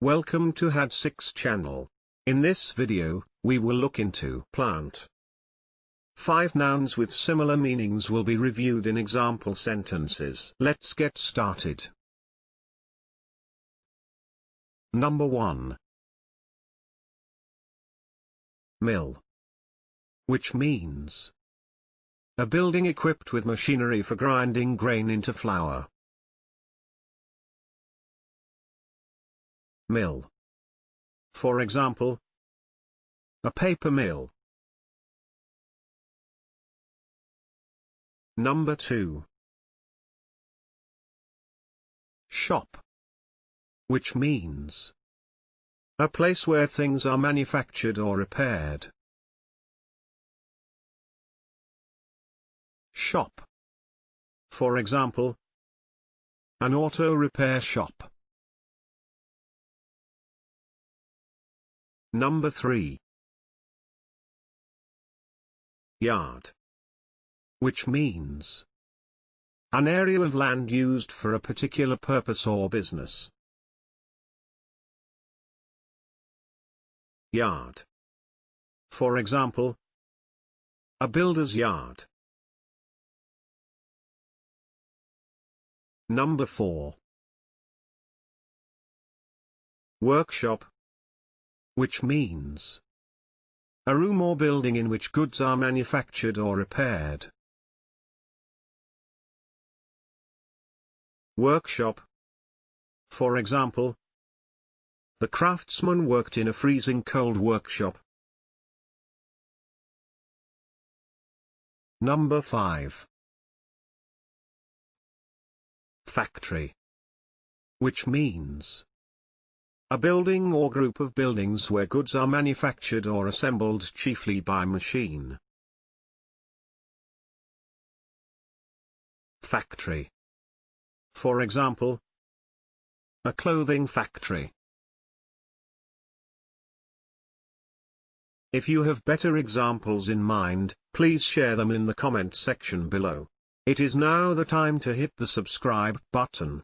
Welcome to Had6 channel. In this video, we will look into plant. 5 nouns with similar meanings will be reviewed in example sentences. Let's get started. Number 1. Mill. Which means a building equipped with machinery for grinding grain into flour. Mill. For example, a paper mill. Number 2. Shop. Which means a place where things are manufactured or repaired. Shop. For example, an auto repair shop. Number 3. Yard. Which means an area of land used for a particular purpose or business. Yard. For example, a builder's yard. Number 4. Workshop. Which means a room or building in which goods are manufactured or repaired. Workshop. For example, the craftsman worked in a freezing cold workshop. Number 5. Factory. Which means a building or group of buildings where goods are manufactured or assembled chiefly by machine. Factory. For example, a clothing factory. If you have better examples in mind, please share them in the comment section below. It is now the time to hit the subscribe button.